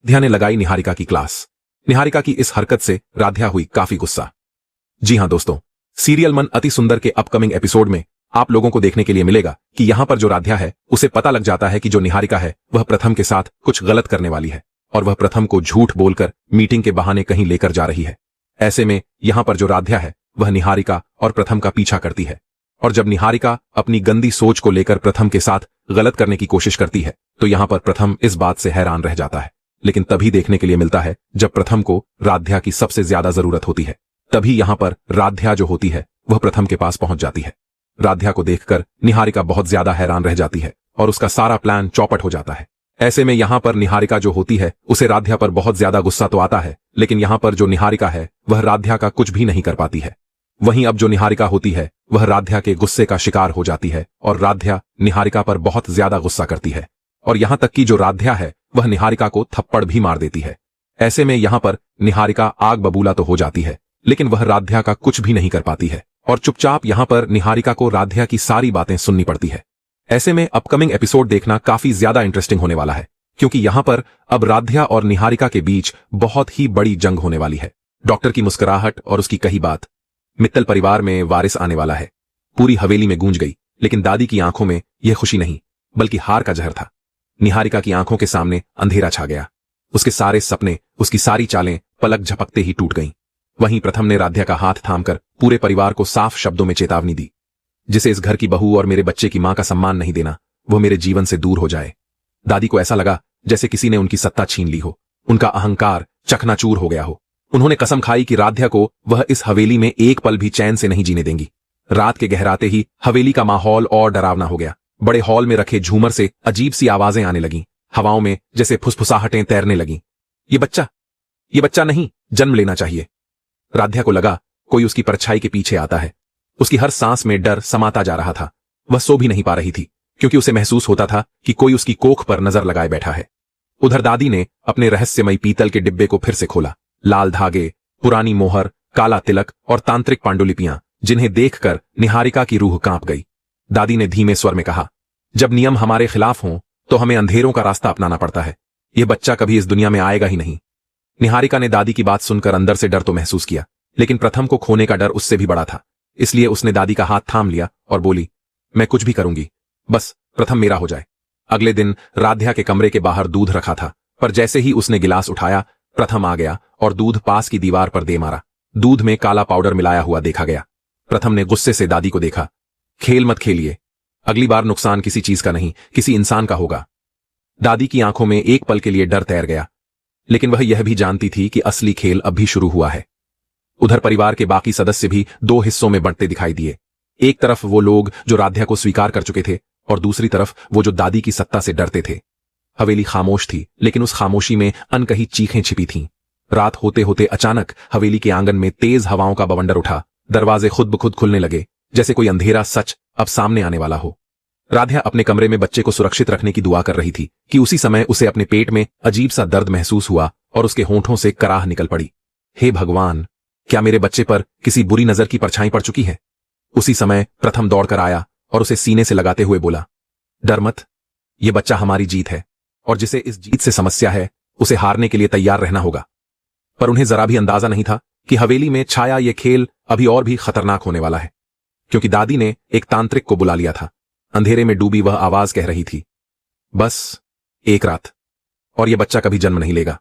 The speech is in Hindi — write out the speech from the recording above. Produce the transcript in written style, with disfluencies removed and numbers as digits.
राध्या ने लगाई निहारिका की क्लास। निहारिका की इस हरकत से राध्या हुई काफी गुस्सा। जी हां दोस्तों, सीरियल मन अति सुंदर के अपकमिंग एपिसोड में आप लोगों को देखने के लिए मिलेगा कि यहां पर जो राध्या है उसे पता लग जाता है कि जो निहारिका है वह प्रथम के साथ कुछ गलत करने वाली है और वह प्रथम को झूठ बोलकर मीटिंग के बहाने कहीं लेकर जा रही है। ऐसे में यहां पर जो राध्या है वह निहारिका और प्रथम का पीछा करती है और जब निहारिका अपनी गंदी सोच को लेकर प्रथम के साथ गलत करने की कोशिश करती है तो यहां पर प्रथम इस बात से हैरान रह जाता है। लेकिन तभी देखने के लिए मिलता है जब प्रथम को राध्या की सबसे ज्यादा जरूरत होती है। तभी यहां पर राध्या जो होती है वह प्रथम के पास पहुंच जाती है। राध्या को देखकर निहारिका बहुत ज्यादा हैरान रह जाती है और उसका सारा प्लान चौपट हो जाता है। ऐसे में यहां पर निहारिका जो होती है उसे राध्या पर बहुत ज्यादा गुस्सा तो आता है, लेकिन यहां पर जो निहारिका है वह राध्या का कुछ भी नहीं कर पाती है। वहीं अब जो निहारिका होती है वह राध्या के गुस्से का शिकार हो जाती है और राध्या निहारिका पर बहुत ज्यादा गुस्सा करती है और यहां तक कि जो राध्या है वह निहारिका को थप्पड़ भी मार देती है। ऐसे में यहां पर निहारिका आग बबूला तो हो जाती है, लेकिन वह राध्या का कुछ भी नहीं कर पाती है और चुपचाप यहां पर निहारिका को राध्या की सारी बातें सुननी पड़ती है। ऐसे में अपकमिंग एपिसोड देखना काफी ज्यादा इंटरेस्टिंग होने वाला है, क्योंकि यहां पर अब राध्या और निहारिका के बीच बहुत ही बड़ी जंग होने वाली है। डॉक्टर की मुस्कुराहट और उसकी कही बात, मित्तल परिवार में वारिस आने वाला है, पूरी हवेली में गूंज गई। लेकिन दादी की आंखों में यह खुशी नहीं बल्कि हार का जहर था। निहारिका की आंखों के सामने अंधेरा छा गया। उसके सारे सपने, उसकी सारी चालें पलक झपकते ही टूट गईं। वहीं प्रथम ने राध्या का हाथ थामकर पूरे परिवार को साफ शब्दों में चेतावनी दी, जिसे इस घर की बहू और मेरे बच्चे की मां का सम्मान नहीं देना, वो मेरे जीवन से दूर हो जाए। दादी को ऐसा लगा जैसे किसी ने उनकी सत्ता छीन ली हो, उनका अहंकार चकनाचूर हो गया हो। उन्होंने कसम खाई कि राध्या को वह इस हवेली में एक पल भी चैन से नहीं जीने देंगी। रात के गहराते ही हवेली का माहौल और डरावना हो गया। बड़े हॉल में रखे झूमर से अजीब सी आवाजें आने लगीं, हवाओं में जैसे फुसफुसाहटें तैरने लगीं। ये बच्चा नहीं, जन्म लेना चाहिए। राध्या को लगा कोई उसकी परछाई के पीछे आता है। उसकी हर सांस में डर समाता जा रहा था। वह सो भी नहीं पा रही थी, क्योंकि उसे महसूस होता था कि कोई उसकी कोख पर नजर लगाए बैठा है। उधर दादी ने अपने रहस्यमयी पीतल के डिब्बे को फिर से खोला। लाल धागे, पुरानी मोहर, काला तिलक और तांत्रिक पांडुलिपियां, जिन्हें देखकर निहारिका की रूह कांप गई। दादी ने धीमे स्वर में कहा, जब नियम हमारे खिलाफ हों तो हमें अंधेरों का रास्ता अपनाना पड़ता है। यह बच्चा कभी इस दुनिया में आएगा ही नहीं। निहारिका ने दादी की बात सुनकर अंदर से डर तो महसूस किया, लेकिन प्रथम को खोने का डर उससे भी बड़ा था। इसलिए उसने दादी का हाथ थाम लिया और बोली, मैं कुछ भी करूंगी, बस प्रथम मेरा हो जाए। अगले दिन राध्या के कमरे के बाहर दूध रखा था, पर जैसे ही उसने गिलास उठाया प्रथम आ गया और दूध पास की दीवार पर दे मारा। दूध में काला पाउडर मिलाया हुआ देखा गया। प्रथम ने गुस्से से दादी को देखा, खेल मत खेलिए, अगली बार नुकसान किसी चीज का नहीं किसी इंसान का होगा। दादी की आंखों में एक पल के लिए डर तैर गया, लेकिन वह यह भी जानती थी कि असली खेल अब भी शुरू हुआ है। उधर परिवार के बाकी सदस्य भी दो हिस्सों में बंटते दिखाई दिए। एक तरफ वो लोग जो राध्या को स्वीकार कर चुके थे और दूसरी तरफ वो जो दादी की सत्ता से डरते थे। हवेली खामोश थी, लेकिन उस खामोशी में अनकही चीखें छिपी थीं। रात होते होते अचानक हवेली के आंगन में तेज हवाओं का बवंडर उठा। दरवाजे खुद ब खुद खुलने लगे, जैसे कोई अंधेरा सच अब सामने आने वाला हो। राध्या अपने कमरे में बच्चे को सुरक्षित रखने की दुआ कर रही थी कि उसी समय उसे अपने पेट में अजीब सा दर्द महसूस हुआ और उसके होंठों से कराह निकल पड़ी। हे भगवान, क्या मेरे बच्चे पर किसी बुरी नजर की परछाई पड़ चुकी है? उसी समय प्रथम दौड़कर आया और उसे सीने से लगाते हुए बोला, डर मत, यह बच्चा हमारी जीत है और जिसे इस जीत से समस्या है उसे हारने के लिए तैयार रहना होगा। पर उन्हें जरा भी अंदाजा नहीं था कि हवेली में छाया यह खेल अभी और भी खतरनाक होने वाला है, क्योंकि दादी ने एक तांत्रिक को बुला लिया था। अंधेरे में डूबी वह आवाज कह रही थी, बस एक रात और यह बच्चा कभी जन्म नहीं लेगा।